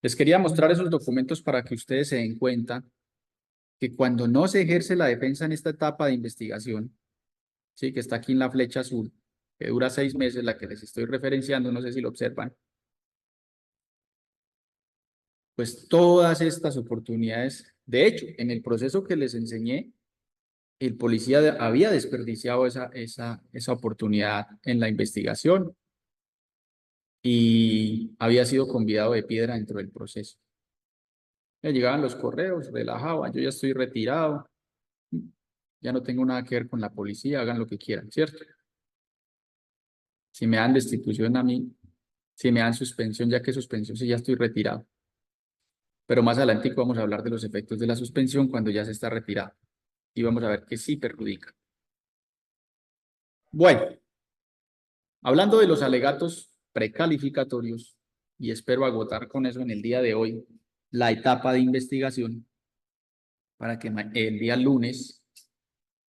Les quería mostrar esos documentos para que ustedes se den cuenta que cuando no se ejerce la defensa en esta etapa de investigación, sí, que está aquí en la flecha azul, que dura 6 meses, la que les estoy referenciando, no sé si lo observan, pues todas estas oportunidades, de hecho, en el proceso que les enseñé, el policía había desperdiciado esa oportunidad en la investigación y había sido convidado de piedra dentro del proceso. Me llegaban los correos, relajaba, yo ya estoy retirado, ya no tengo nada que ver con la policía, hagan lo que quieran, ¿cierto? Si me dan destitución a mí, si me dan suspensión, ya que suspensión, si ya estoy retirado. Pero más adelante vamos a hablar de los efectos de la suspensión cuando ya se está retirado. Y vamos a ver que sí perjudica. Bueno, hablando de los alegatos precalificatorios, y espero agotar con eso en el día de hoy, la etapa de investigación, para que el día lunes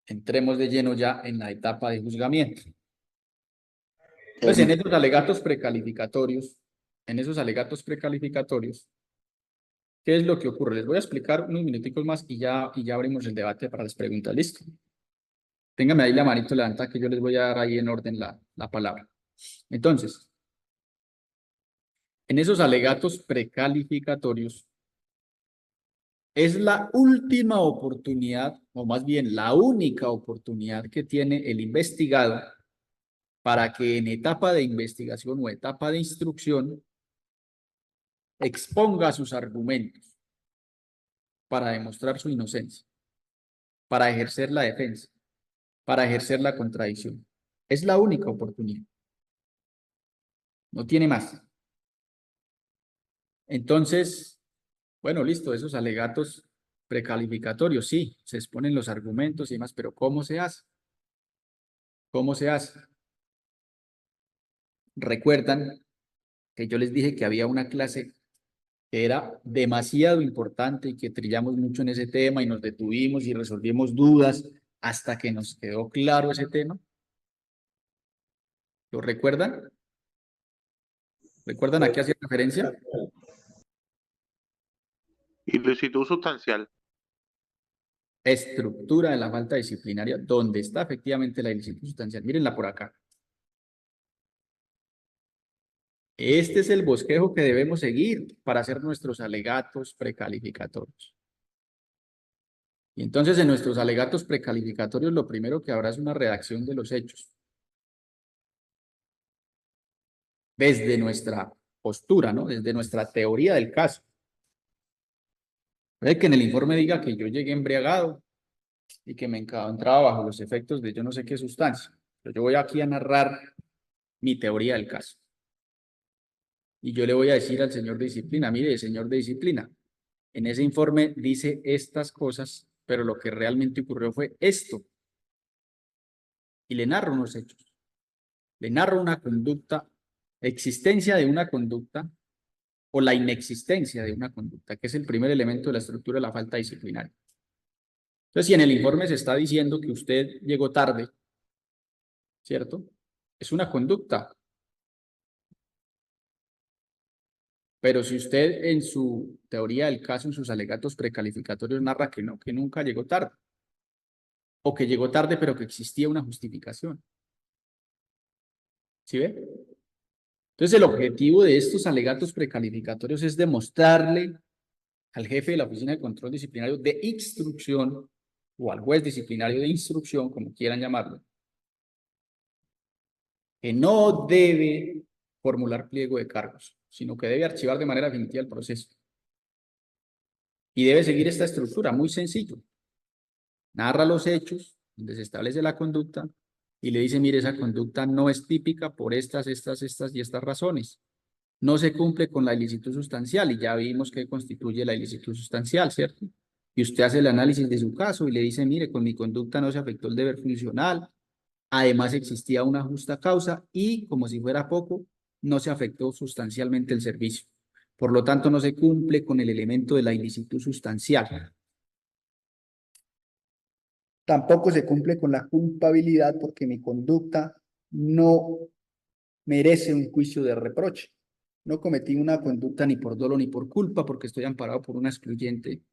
entremos de lleno ya en la etapa de juzgamiento. Entonces, en esos alegatos precalificatorios, ¿qué es lo que ocurre? Les voy a explicar unos minuticos más y ya abrimos el debate para las preguntas. ¿Listo? Téngame ahí la manito levantada que yo les voy a dar ahí en orden la palabra. Entonces, en esos alegatos precalificatorios, es la última oportunidad, o más bien la única oportunidad que tiene el investigado para que en etapa de investigación o etapa de instrucción exponga sus argumentos para demostrar su inocencia, para ejercer la defensa, para ejercer la contradicción. Es la única oportunidad. No tiene más. Entonces, bueno, listo, esos alegatos precalificatorios, sí, se exponen los argumentos y demás, pero ¿cómo se hace? ¿Cómo se hace? Recuerdan que yo les dije que había una clase que era demasiado importante y que trillamos mucho en ese tema y nos detuvimos y resolvimos dudas hasta que nos quedó claro ese tema. ¿Lo recuerdan? ¿Recuerdan a qué hacía referencia? Ilícito sustancial. Estructura de la falta disciplinaria, donde está efectivamente la ilícito sustancial. Mírenla por acá. Este es el bosquejo que debemos seguir para hacer nuestros alegatos precalificatorios. Y entonces en nuestros alegatos precalificatorios lo primero que habrá es una redacción de los hechos. Desde nuestra postura, ¿no? Desde nuestra teoría del caso. Puede que en el informe diga que yo llegué embriagado y que me encontraba bajo los efectos de yo no sé qué sustancia. Pero yo voy aquí a narrar mi teoría del caso. Y yo le voy a decir al señor de disciplina, mire, señor de disciplina, en ese informe dice estas cosas, pero lo que realmente ocurrió fue esto. Y le narro unos hechos. Le narro una conducta, existencia de una conducta o la inexistencia de una conducta, que es el primer elemento de la estructura de la falta disciplinaria. Entonces, si en el informe se está diciendo que usted llegó tarde, ¿cierto? Es una conducta. Pero si usted en su teoría del caso, en sus alegatos precalificatorios, narra que no, que nunca llegó tarde, o que llegó tarde pero que existía una justificación. ¿Sí ve? Entonces, el objetivo de estos alegatos precalificatorios es demostrarle al jefe de la Oficina de Control Disciplinario de Instrucción o al juez disciplinario de instrucción, como quieran llamarlo, que no debe formular pliego de cargos, sino que debe archivar de manera definitiva el proceso. Y debe seguir esta estructura, muy sencillo. Narra los hechos, donde se establece la conducta, y le dice, mire, esa conducta no es típica por estas y estas razones. No se cumple con la ilicitud sustancial, y ya vimos que constituye la ilicitud sustancial, ¿cierto? Y usted hace el análisis de su caso y le dice, mire, con mi conducta no se afectó el deber funcional, además existía una justa causa y, como si fuera poco, no se afectó sustancialmente el servicio. Por lo tanto, no se cumple con el elemento de la ilicitud sustancial. Tampoco se cumple con la culpabilidad porque mi conducta no merece un juicio de reproche. no cometí una conducta ni por dolo ni por culpa, porque estoy amparado por una excluyente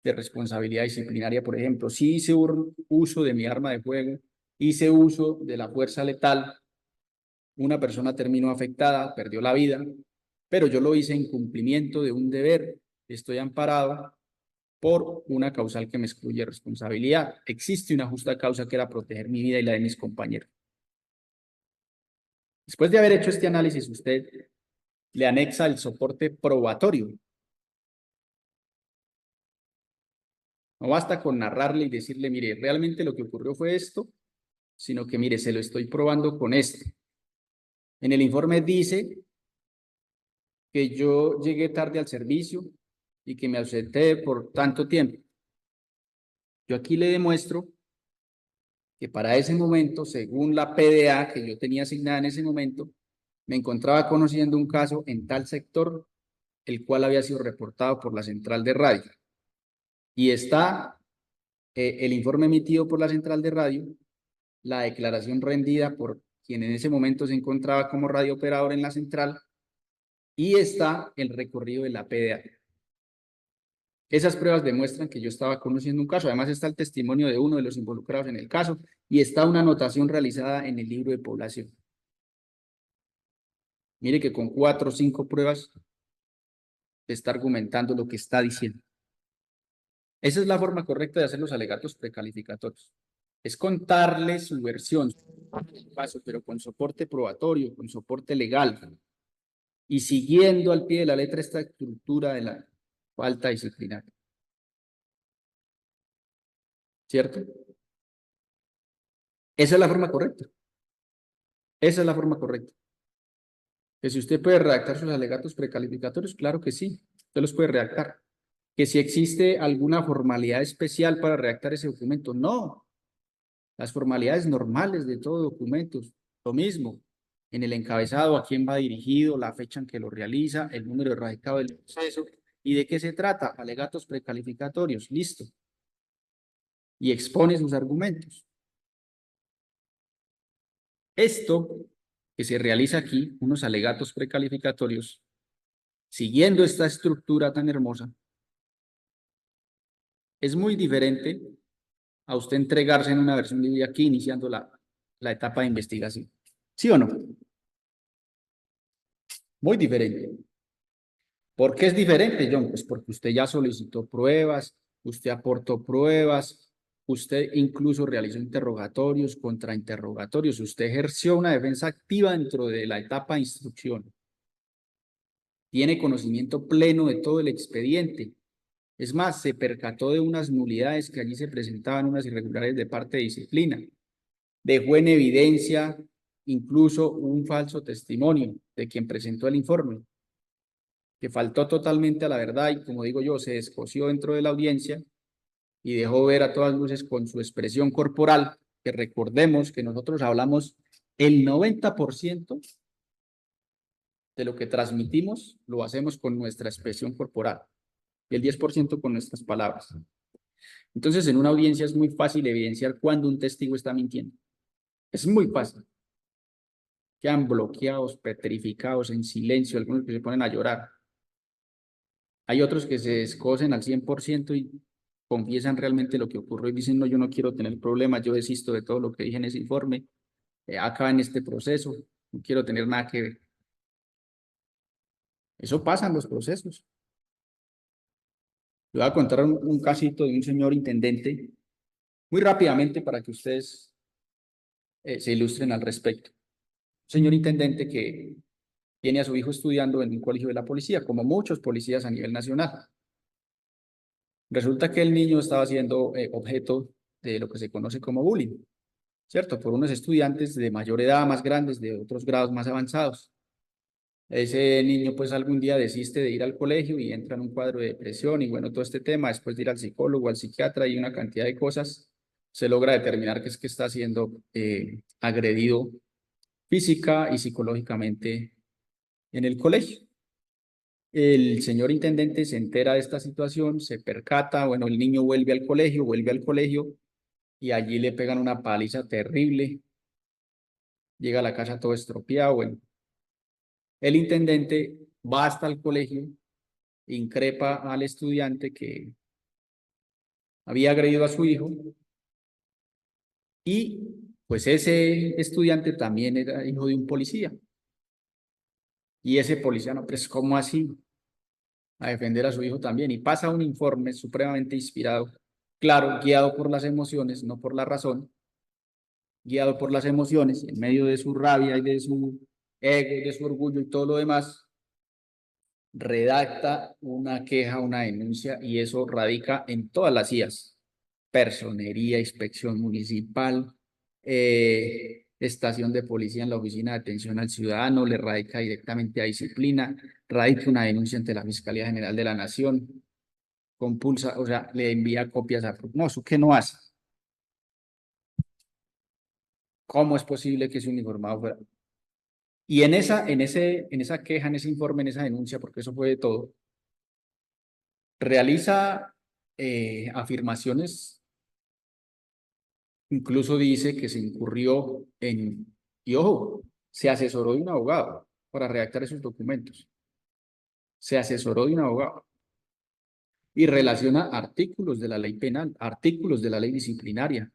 de responsabilidad disciplinaria, por ejemplo. Sí hice uso de mi arma de fuego, hice uso de la fuerza letal, una persona terminó afectada, perdió la vida, pero yo lo hice en cumplimiento de un deber. Estoy amparado por una causal que me excluye responsabilidad. Existe una justa causa que era proteger mi vida y la de mis compañeros. Después de haber hecho este análisis, usted le anexa el soporte probatorio. No basta con narrarle y decirle, mire, realmente lo que ocurrió fue esto, sino que, mire, se lo estoy probando con esto. En el informe dice que yo llegué tarde al servicio y que me ausenté por tanto tiempo. Yo aquí le demuestro que para ese momento, según la PDA que yo tenía asignada en ese momento, me encontraba conociendo un caso en tal sector, el cual había sido reportado por la central de radio. Y está el informe emitido por la central de radio, la declaración rendida por quien en ese momento se encontraba como radiooperador en la central, y está el recorrido de la PDA. Esas pruebas demuestran que yo estaba conociendo un caso. Además está el testimonio de uno de los involucrados en el caso y está una anotación realizada en el libro de población. Mire que con 4 o 5 pruebas está argumentando lo que está diciendo. Esa es la forma correcta de hacer los alegatos precalificatorios. Es contarle su versión, su caso, pero con soporte probatorio, con soporte legal y siguiendo al pie de la letra esta estructura de la falta disciplinaria. ¿Cierto? Esa es la forma correcta. Esa es la forma correcta. Que si usted puede redactar sus alegatos precalificatorios, claro que sí, usted los puede redactar. Que si existe alguna formalidad especial para redactar ese documento, no. Las formalidades normales de todo documento, lo mismo. En el encabezado, a quién va dirigido, la fecha en que lo realiza, el número de radicado del proceso. ¿Y de qué se trata? Alegatos precalificatorios, listo. Y expone sus argumentos. Esto que se realiza aquí, unos alegatos precalificatorios, siguiendo esta estructura tan hermosa, es muy diferente a usted entregarse en una versión libre aquí, iniciando la etapa de investigación. ¿Sí o no? Muy diferente. ¿Por qué es diferente, John? Pues porque usted ya solicitó pruebas, usted aportó pruebas, usted incluso realizó interrogatorios, contrainterrogatorios, usted ejerció una defensa activa dentro de la etapa de instrucción. Tiene conocimiento pleno de todo el expediente. Es más, se percató de unas nulidades que allí se presentaban, unas irregularidades de parte de disciplina. Dejó en evidencia incluso un falso testimonio de quien presentó el informe, que faltó totalmente a la verdad y, como digo yo, se descosió dentro de la audiencia y dejó ver a todas luces con su expresión corporal, que recordemos que nosotros hablamos el 90% de lo que transmitimos, lo hacemos con nuestra expresión corporal y el 10% con nuestras palabras. Entonces, en una audiencia es muy fácil evidenciar cuando un testigo está mintiendo. Es muy fácil. Quedan bloqueados, petrificados, en silencio, algunos que se ponen a llorar. Hay otros que se descosen al 100% y confiesan realmente lo que ocurrió y dicen, no, yo no quiero tener problemas, yo desisto de todo lo que dije en ese informe, acá en este proceso, no quiero tener nada que ver. Eso pasa en los procesos. Le voy a contar un casito de un señor intendente, muy rápidamente para que ustedes se ilustren al respecto. Un señor intendente que tiene a su hijo estudiando en un colegio de la policía, como muchos policías a nivel nacional. Resulta que el niño estaba siendo objeto de lo que se conoce como bullying, ¿cierto? Por unos estudiantes de mayor edad, más grandes, de otros grados más avanzados. Ese niño pues algún día desiste de ir al colegio y entra en un cuadro de depresión y bueno, todo este tema, después de ir al psicólogo, al psiquiatra y una cantidad de cosas, se logra determinar que es que está siendo agredido física y psicológicamente en el colegio. El señor intendente se entera de esta situación, se percata, bueno, el niño vuelve al colegio y allí le pegan una paliza terrible, llega a la casa todo estropeado, bueno. El intendente va hasta el colegio, increpa al estudiante que había agredido a su hijo y pues ese estudiante también era hijo de un policía. Y ese policía, no, pues ¿cómo así? A defender a su hijo también. Y pasa un informe supremamente inspirado, claro, guiado por las emociones, no por la razón, guiado por las emociones, en medio de su rabia y de su ego, de su orgullo y todo lo demás, redacta una queja, una denuncia, y eso radica en todas las IAS: personería, inspección municipal, estación de policía en la oficina de atención al ciudadano, le radica directamente a disciplina, radica una denuncia ante la Fiscalía General de la Nación, compulsa, o sea, le envía copias a... No, ¿eso qué no hace? ¿Cómo es posible que ese uniformado fuera? Y en esa queja, en ese informe, en esa denuncia, porque eso fue de todo, realiza afirmaciones, incluso dice que se incurrió en, y ojo, se asesoró de un abogado para redactar esos documentos, se asesoró de un abogado y relaciona artículos de la ley penal, artículos de la ley disciplinaria,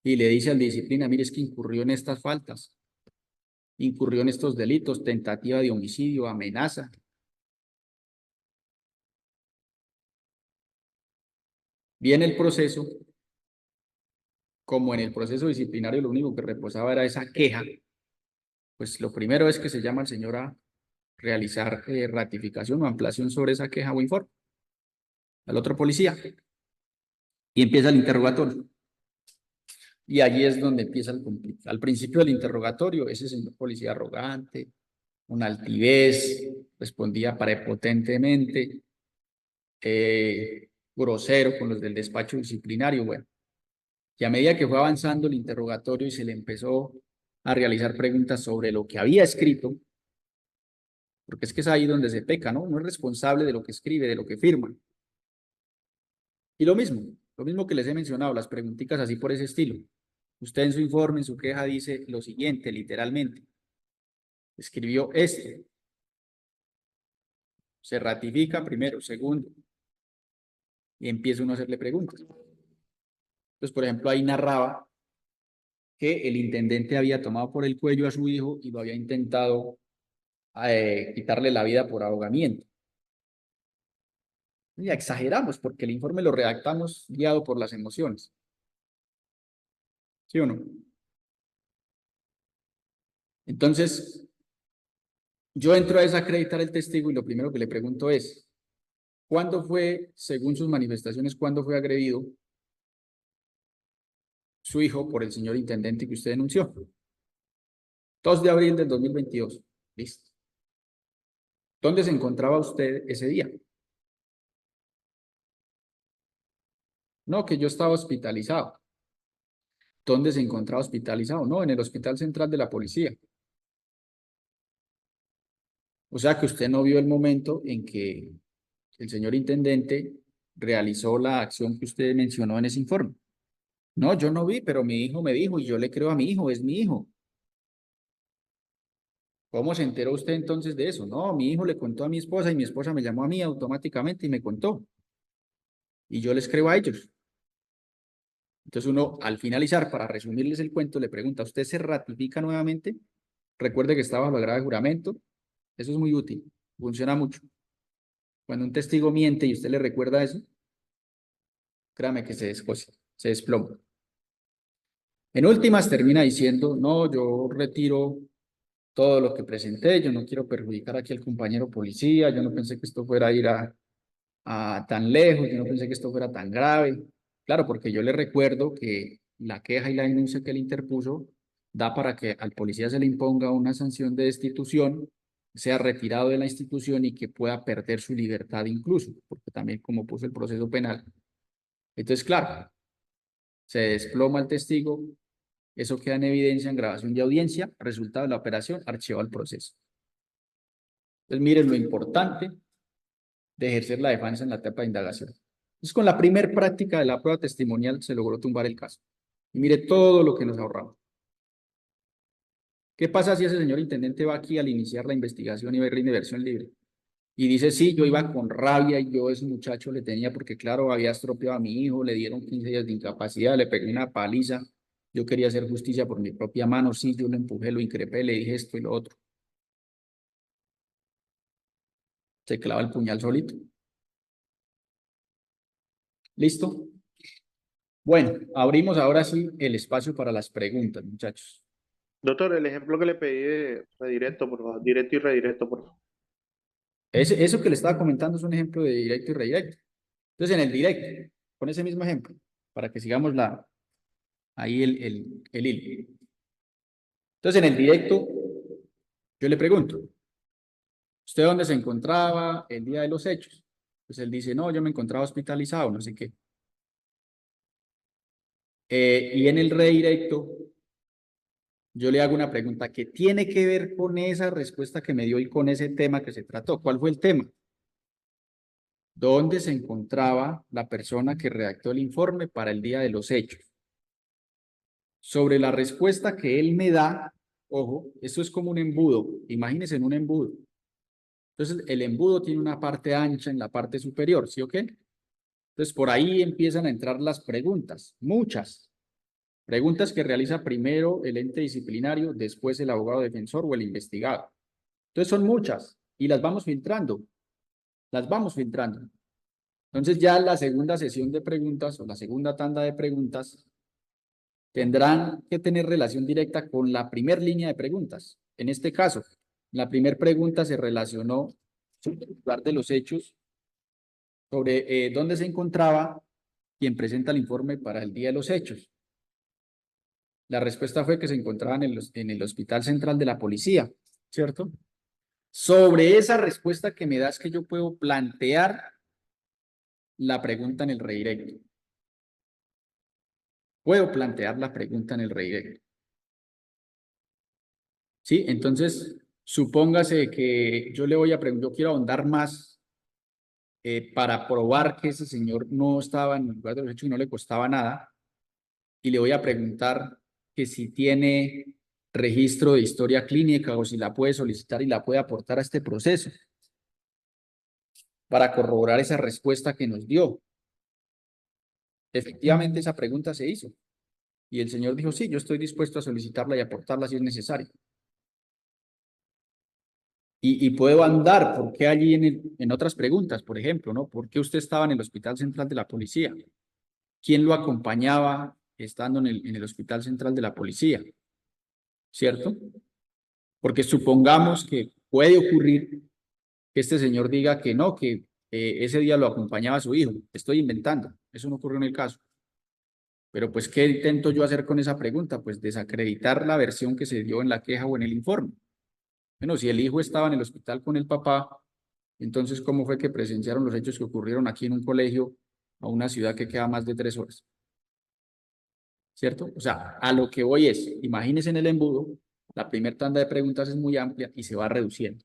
y le dice al de disciplina: mire, es que incurrió en estas faltas, incurrió en estos delitos, tentativa de homicidio, amenaza. Viene el proceso, como en el proceso disciplinario lo único que reposaba era esa queja, pues lo primero es que se llama al señor a realizar ratificación o ampliación sobre esa queja o informe al otro policía, y empieza el interrogatorio. Y allí es donde empieza el conflicto. Al principio del interrogatorio, ese señor policía arrogante, una altivez, respondía prepotentemente, grosero con los del despacho disciplinario. Bueno, y a medida que fue avanzando el interrogatorio y se le empezó a realizar preguntas sobre lo que había escrito, porque es que es ahí donde se peca, ¿no? No es responsable de lo que escribe, de lo que firma. Y lo mismo que les he mencionado, las preguntitas así por ese estilo. Usted en su informe, en su queja, dice lo siguiente, literalmente. Escribió esto. Se ratifica primero, segundo, y empieza uno a hacerle preguntas. Entonces, por ejemplo, ahí narraba que el intendente había tomado por el cuello a su hijo y lo había intentado quitarle la vida por ahogamiento. Ya exageramos porque el informe lo redactamos guiado por las emociones. ¿Sí o no? Entonces, yo entro a desacreditar el testigo y lo primero que le pregunto es: ¿cuándo fue, según sus manifestaciones, cuándo fue agredido su hijo por el señor intendente que usted denunció? 2 de abril del 2022. Listo. ¿Dónde se encontraba usted ese día? No, que yo estaba hospitalizado. ¿Dónde se encontraba hospitalizado? No, en el Hospital Central de la Policía. O sea que usted no vio el momento en que el señor intendente realizó la acción que usted mencionó en ese informe. No, yo no vi, pero mi hijo me dijo y yo le creo a mi hijo, es mi hijo. ¿Cómo se enteró usted entonces de eso? No, mi hijo le contó a mi esposa y mi esposa me llamó a mí automáticamente y me contó. Y yo les creo a ellos. Entonces uno, al finalizar, para resumirles el cuento, le pregunta: ¿usted se ratifica nuevamente? Recuerde que estaba bajo la grave juramento. Eso es muy útil, funciona mucho. Cuando un testigo miente y usted le recuerda eso, créame que se descoce, se desploma. En últimas termina diciendo: no, yo retiro todo lo que presenté, yo no quiero perjudicar aquí al compañero policía, yo no pensé que esto fuera a ir a tan lejos, yo no pensé que esto fuera tan grave. Claro, porque yo le recuerdo que la queja y la denuncia que él interpuso da para que al policía se le imponga una sanción de destitución, sea retirado de la institución y que pueda perder su libertad incluso, porque también como puso el proceso penal. Entonces, claro, se desploma el testigo, eso queda en evidencia en grabación de audiencia, resultado de la operación, archivado el proceso. Entonces, miren lo importante de ejercer la defensa en la etapa de indagación. Entonces, con la primer práctica de la prueba testimonial se logró tumbar el caso. Y mire todo lo que nos ahorramos. ¿Qué pasa si ese señor intendente va aquí al iniciar la investigación y rinde versión libre? Y dice, sí, yo iba con rabia y yo a ese muchacho le tenía, porque claro, había estropeado a mi hijo, le dieron 15 días de incapacidad, le pegué una paliza, yo quería hacer justicia por mi propia mano, sí, yo lo empujé, lo increpé, le dije esto y lo otro. Se clava el puñal solito. ¿Listo? Bueno, abrimos ahora sí el espacio para las preguntas, muchachos. Doctor, el ejemplo que le pedí de redirecto, por favor. Directo y redirecto, por favor. Eso que le estaba comentando es un ejemplo de directo y redirecto. Entonces, en el directo, con ese mismo ejemplo, para que sigamos ahí el hilo. Entonces, en el directo, yo le pregunto, ¿usted dónde se encontraba el día de los hechos? Pues él dice, no, yo me encontraba hospitalizado, no sé qué. Y en el redirecto, yo le hago una pregunta que tiene que ver con esa respuesta que me dio y con ese tema que se trató. ¿Cuál fue el tema? ¿Dónde se encontraba la persona que redactó el informe para el día de los hechos? Sobre la respuesta que él me da, ojo, esto es como un embudo, imagínense en un embudo. Entonces, el embudo tiene una parte ancha en la parte superior, ¿sí o qué? Entonces, por ahí empiezan a entrar las preguntas, muchas. Preguntas que realiza primero el ente disciplinario, después el abogado defensor o el investigado. Entonces, son muchas y las vamos filtrando, las vamos filtrando. Entonces, ya la segunda sesión de preguntas o la segunda tanda de preguntas tendrán que tener relación directa con la primera línea de preguntas. En este caso, la primera pregunta se relacionó sobre el lugar de los hechos, sobre dónde se encontraba quien presenta el informe para el día de los hechos. La respuesta fue que se encontraban en el Hospital Central de la Policía, ¿cierto? Sobre esa respuesta que me das que yo puedo plantear la pregunta en el redirecto. Puedo plantear la pregunta en el redirecto. ¿Sí? Entonces, supóngase que yo le voy a preguntar, yo quiero ahondar más para probar que ese señor no estaba en el lugar de los hechos y no le costaba nada, y le voy a preguntar que si tiene registro de historia clínica o si la puede solicitar y la puede aportar a este proceso para corroborar esa respuesta que nos dio. Efectivamente, esa pregunta se hizo y el señor dijo, sí, yo estoy dispuesto a solicitarla y aportarla si es necesario. Y puedo andar, ¿por qué allí en otras preguntas, por ejemplo, ¿no? ¿Por qué usted estaba en el Hospital Central de la Policía? ¿Quién lo acompañaba estando en el Hospital Central de la Policía? ¿Cierto? Porque supongamos que puede ocurrir que este señor diga que no, que ese día lo acompañaba su hijo. Estoy inventando, eso no ocurrió en el caso. Pero pues, ¿qué intento yo hacer con esa pregunta? Pues desacreditar la versión que se dio en la queja o en el informe. Bueno, si el hijo estaba en el hospital con el papá, entonces, ¿cómo fue que presenciaron los hechos que ocurrieron aquí en un colegio a una ciudad que queda más de 3 horas? ¿Cierto? O sea, a lo que voy es, imagínense en el embudo, la primera tanda de preguntas es muy amplia y se va reduciendo,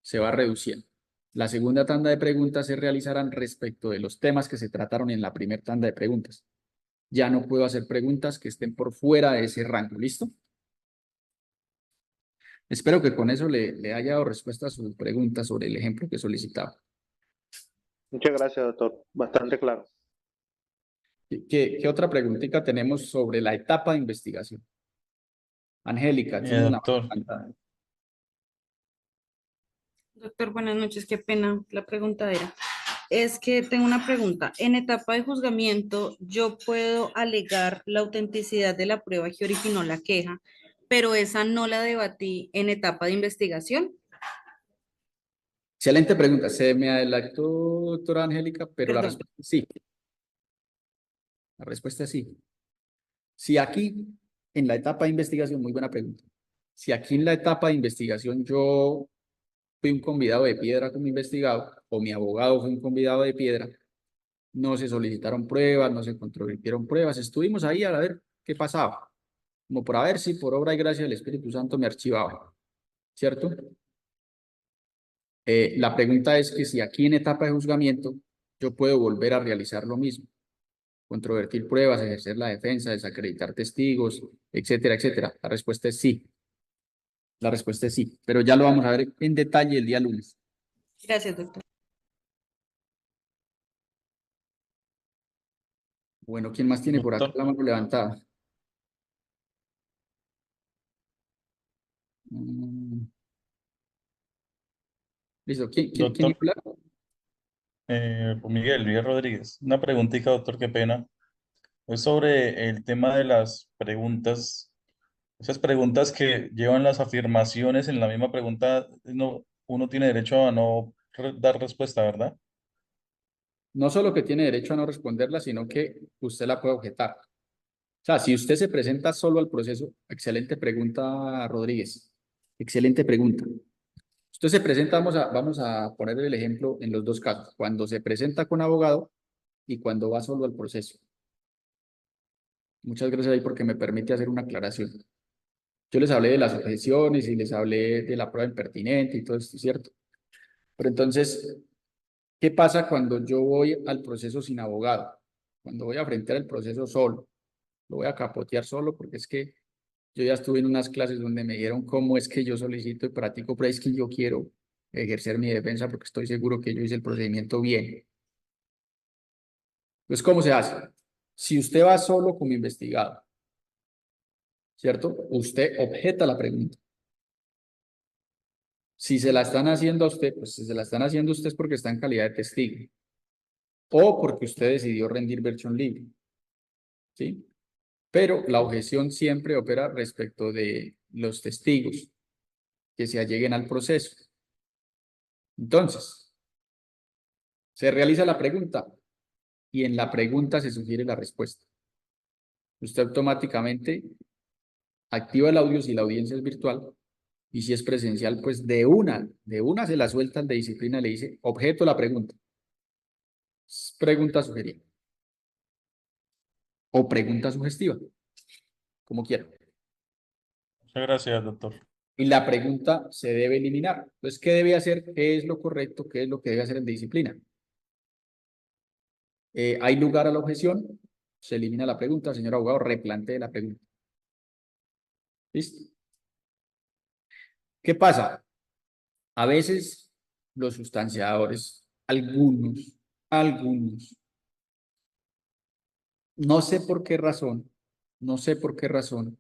se va reduciendo. La segunda tanda de preguntas se realizarán respecto de los temas que se trataron en la primera tanda de preguntas. Ya no puedo hacer preguntas que estén por fuera de ese rango, ¿listo? Espero que con eso le haya dado respuesta a su pregunta sobre el ejemplo que solicitaba. Muchas gracias, doctor. Bastante claro. ¿Qué otra preguntita tenemos sobre la etapa de investigación? Angélica, tiene la mano Doctor, levantada. Doctor, buenas noches, qué pena. La pregunta es que tengo una pregunta. En etapa de juzgamiento, yo puedo alegar la autenticidad de la prueba que originó la queja, pero esa no la debatí en etapa de investigación. Excelente pregunta. Se me adelantó, doctora Angélica, pero la Perdón. respuesta es sí. La respuesta es sí. Si aquí, en la etapa de investigación, muy buena pregunta. Si aquí en la etapa de investigación yo fui un convidado de piedra como investigado, o mi abogado fue un convidado de piedra, no se solicitaron pruebas, no se controvirtieron pruebas, estuvimos ahí a ver qué pasaba, como por a ver si por obra y gracia del Espíritu Santo me archivaba, ¿cierto? La pregunta es que si aquí en etapa de juzgamiento yo puedo volver a realizar lo mismo, controvertir pruebas, ejercer la defensa, desacreditar testigos, etcétera, etcétera. La respuesta es sí. La respuesta es sí, pero ya lo vamos a ver en detalle el día lunes. Gracias, doctor. Bueno, ¿quién más tiene por acá Doctor, la mano levantada? Mm, Listo, ¿quién iba doctor, a hablar? Miguel Rodríguez. Una preguntita, doctor, qué pena. Es sobre el tema de las preguntas. Esas preguntas que llevan las afirmaciones en la misma pregunta, no, uno tiene derecho a no dar respuesta, ¿verdad? No solo que tiene derecho a no responderla, sino que usted la puede objetar. O sea, si usted se presenta solo al proceso, excelente pregunta, Rodríguez. Excelente pregunta. Usted se presenta, vamos a poner el ejemplo en los dos casos, cuando se presenta con abogado y cuando va solo al proceso. Muchas gracias ahí porque me permite hacer una aclaración. Yo les hablé de las objeciones y les hablé de la prueba impertinente y todo esto, ¿cierto? Pero entonces, ¿qué pasa cuando yo voy al proceso sin abogado? Cuando voy a enfrentar el proceso solo, lo voy a capotear solo porque es que yo ya estuve en unas clases donde me dijeron cómo es que yo solicito y practico, pero es que yo quiero ejercer mi defensa porque estoy seguro que yo hice el procedimiento bien. Entonces, ¿cómo se hace? Si usted va solo como investigado, ¿cierto? Usted objeta la pregunta. Si se la están haciendo a usted, pues si se la están haciendo a usted es porque está en calidad de testigo o porque usted decidió rendir versión libre, ¿sí? Pero la objeción siempre opera respecto de los testigos que se alleguen al proceso. Entonces, se realiza la pregunta y en la pregunta se sugiere la respuesta. Usted automáticamente activa el audio si la audiencia es virtual y si es presencial, pues de una se la suelta el de disciplina y le dice, objeto la pregunta. Pregunta sugerida o pregunta sugestiva, como quiera. Muchas gracias, doctor. Y la pregunta se debe eliminar. Entonces, ¿qué debe hacer? ¿Qué es lo correcto? ¿Qué es lo que debe hacer el de disciplina? ¿Hay lugar a la objeción? Se elimina la pregunta. Señor abogado, replantee la pregunta. ¿Listo? ¿Qué pasa? A veces los sustanciadores, algunos, no sé por qué razón, no sé por qué razón,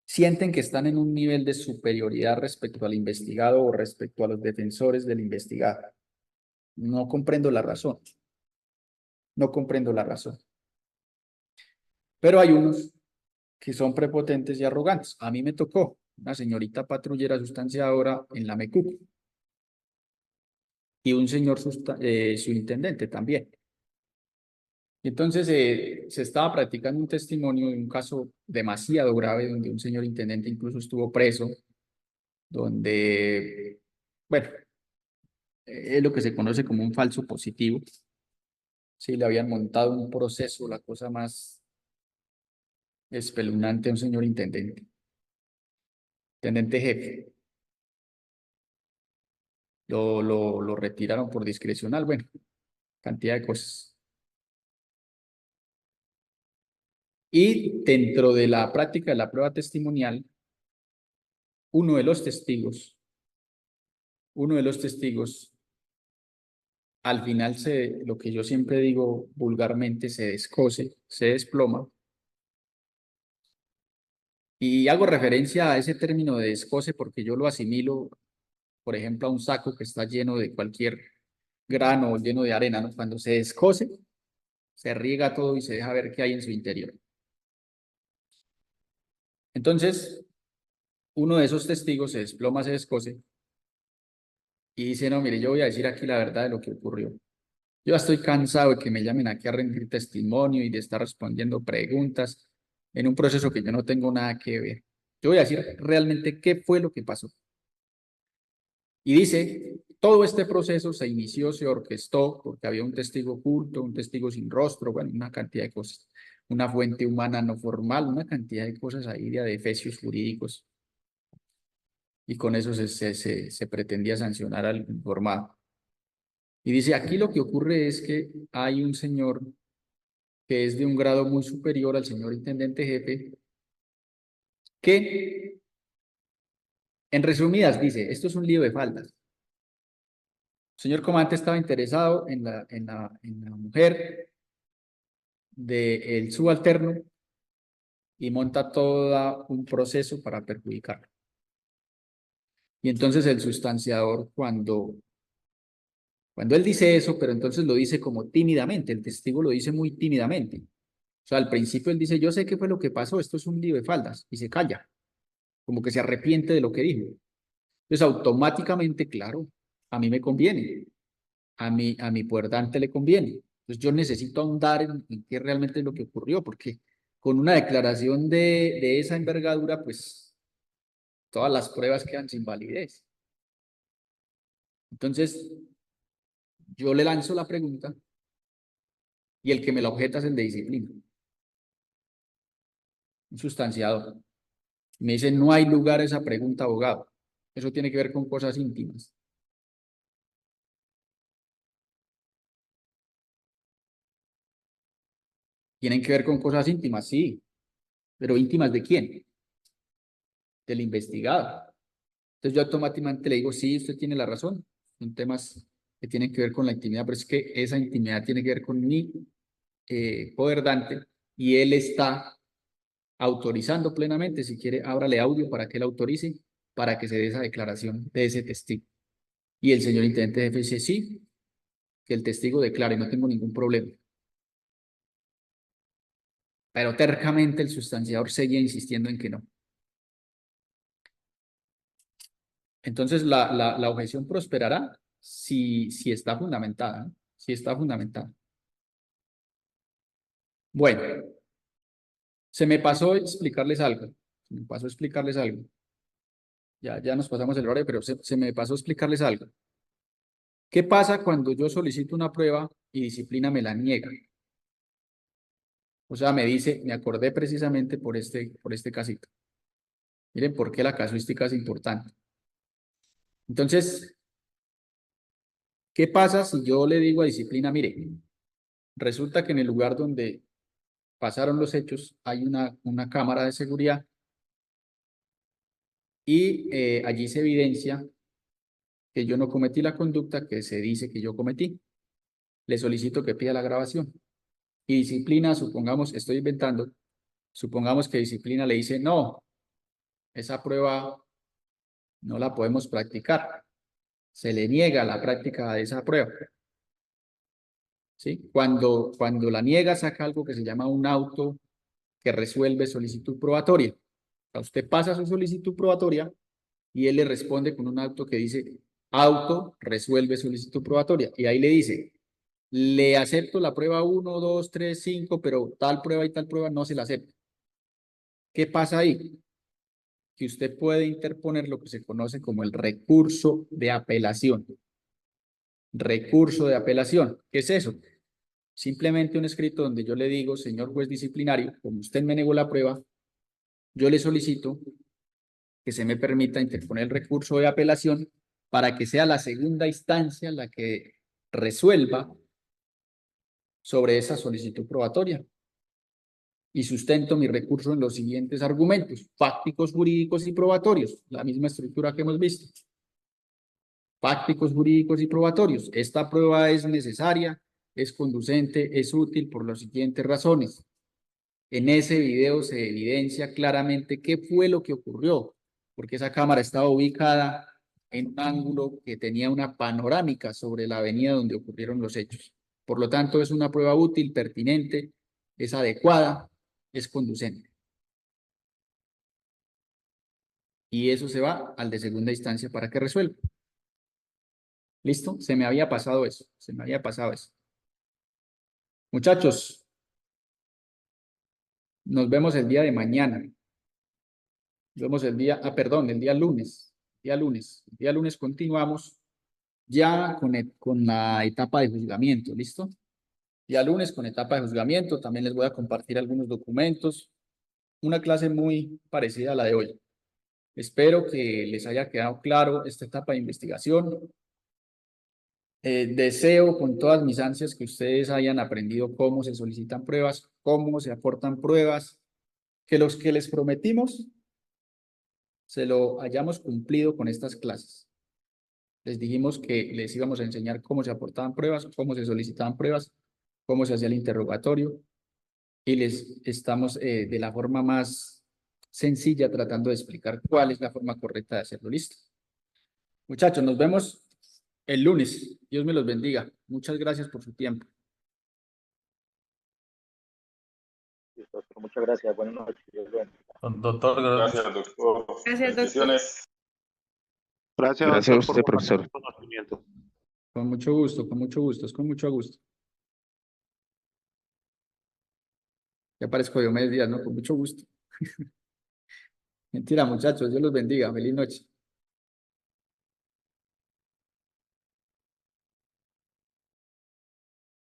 sienten que están en un nivel de superioridad respecto al investigado o respecto a los defensores del investigado. No comprendo la razón. No comprendo la razón. Pero hay unos que son prepotentes y arrogantes. A mí me tocó una señorita patrullera sustanciadora en la MECUC y un señor subintendente también. Y entonces se estaba practicando un testimonio de un caso demasiado grave donde un señor intendente incluso estuvo preso, donde, bueno, es lo que se conoce como un falso positivo. Sí, le habían montado un proceso, la cosa más espeluznante a un señor intendente jefe. Lo retiraron por discrecional, bueno, cantidad de cosas. Y dentro de la práctica de la prueba testimonial, uno de los testigos, al final lo que yo siempre digo vulgarmente, se descose, se desploma. Y hago referencia a ese término de descose porque yo lo asimilo, por ejemplo, a un saco que está lleno de cualquier grano o lleno de arena, ¿no? Cuando se descose, se riega todo y se deja ver qué hay en su interior. Entonces, uno de esos testigos se desploma, se descose y dice, no, mire, yo voy a decir aquí la verdad de lo que ocurrió. Yo ya estoy cansado de que me llamen aquí a rendir testimonio y de estar respondiendo preguntas en un proceso que yo no tengo nada que ver. Yo voy a decir realmente qué fue lo que pasó. Y dice, todo este proceso se inició, se orquestó porque había un testigo oculto, un testigo sin rostro, bueno, una cantidad de cosas. Una fuente humana no formal, una cantidad de cosas ahí de adefesios jurídicos. Y con eso se pretendía sancionar al informado. Y dice, aquí lo que ocurre es que hay un señor que es de un grado muy superior al señor intendente jefe, que, en resumidas, dice, esto es un lío de faldas. señor comandante estaba interesado en la mujer del subalterno y monta todo un proceso para perjudicarlo. Y entonces el sustanciador, cuando él dice eso, pero entonces lo dice como tímidamente, el testigo lo dice muy tímidamente. O sea, al principio él dice, yo sé qué fue lo que pasó, esto es un lío de faldas, y se calla, como que se arrepiente de lo que dijo. Entonces automáticamente, claro, a mí me conviene, a mi puerdante le conviene. Entonces yo necesito ahondar en qué realmente es lo que ocurrió, porque con una declaración de esa envergadura, pues todas las pruebas quedan sin validez. Entonces, yo le lanzo la pregunta y el que me la objeta es el de disciplina, un sustanciador. Me dice, no hay lugar a esa pregunta, abogado. Eso tiene que ver con cosas íntimas. Tienen que ver con cosas íntimas, sí, pero íntimas ¿de quién? Del investigado. Entonces yo automáticamente le digo, sí, usted tiene la razón. Son temas que tienen que ver con la intimidad, pero es que esa intimidad tiene que ver con mi poder dante y él está autorizando plenamente. Si quiere, ábrale audio para que él autorice, para que se dé esa declaración de ese testigo. Y el señor intendente jefe dice, sí, que el testigo declare, no tengo ningún problema. Pero tercamente el sustanciador seguía insistiendo en que no. Entonces la objeción prosperará si está fundamentada, ¿no? Si está fundamentada. Bueno, se me pasó explicarles algo. Se me pasó explicarles algo. Ya nos pasamos el horario, pero se me pasó explicarles algo. ¿Qué pasa cuando yo solicito una prueba y disciplina me la niega? O sea, me dice, me acordé precisamente por este casito. Miren por qué la casuística es importante. Entonces, ¿qué pasa si yo le digo a disciplina, mire, resulta que en el lugar donde pasaron los hechos hay una cámara de seguridad y allí se evidencia que yo no cometí la conducta que se dice que yo cometí? Le solicito que pida la grabación. Y disciplina, supongamos, estoy inventando, supongamos que disciplina le dice, no, esa prueba no la podemos practicar. Se le niega la práctica de esa prueba. ¿Sí? Cuando la niega, saca algo que se llama un auto que resuelve solicitud probatoria. O sea, usted pasa su solicitud probatoria y él le responde con un auto que dice, auto resuelve solicitud probatoria. Y ahí le dice, le acepto la prueba 1, 2, 3, 5, pero tal prueba y tal prueba no se la acepta. ¿Qué pasa ahí? Que usted puede interponer lo que se conoce como el recurso de apelación. Recurso de apelación. ¿Qué es eso? Simplemente un escrito donde yo le digo, señor juez disciplinario, como usted me negó la prueba, yo le solicito que se me permita interponer el recurso de apelación para que sea la segunda instancia la que resuelva sobre esa solicitud probatoria. Y sustento mi recurso en los siguientes argumentos, fácticos, jurídicos y probatorios, la misma estructura que hemos visto. Fácticos, jurídicos y probatorios. Esta prueba es necesaria, es conducente, es útil por las siguientes razones. En ese video se evidencia claramente qué fue lo que ocurrió, porque esa cámara estaba ubicada en un ángulo que tenía una panorámica sobre la avenida donde ocurrieron los hechos. Por lo tanto, es una prueba útil, pertinente, es adecuada, es conducente. Y eso se va al de segunda instancia para que resuelva. ¿Listo? Se me había pasado eso. Se me había pasado eso. Muchachos, nos vemos el día de mañana. Nos vemos el día, perdón, el día lunes. El día lunes continuamos ya con la etapa de juzgamiento. ¿Listo? Día lunes con etapa de juzgamiento. También les voy a compartir algunos documentos. Una clase muy parecida a la de hoy. Espero que les haya quedado claro esta etapa de investigación. Deseo con todas mis ansias que ustedes hayan aprendido cómo se solicitan pruebas, cómo se aportan pruebas, que los que les prometimos se lo hayamos cumplido con estas clases. Les dijimos que les íbamos a enseñar cómo se aportaban pruebas, cómo se solicitaban pruebas, cómo se hacía el interrogatorio y les estamos de la forma más sencilla tratando de explicar cuál es la forma correcta de hacerlo. Listo. Muchachos, nos vemos el lunes. Dios me los bendiga. Muchas gracias por su tiempo. Listo, doctor, muchas gracias. Buenas noches. Dios lo bendiga. Doctor, Gracias, doctor. Gracias, doctor. Bendiciones. Gracias, Gracias a doctor, usted, por compartir profesor. sus conocimientos. Con mucho gusto, con mucho gusto, es con mucho gusto. Ya parezco Diomedes Díaz, ¿no? Con mucho gusto. Mentira, muchachos, Dios los bendiga. Feliz noche.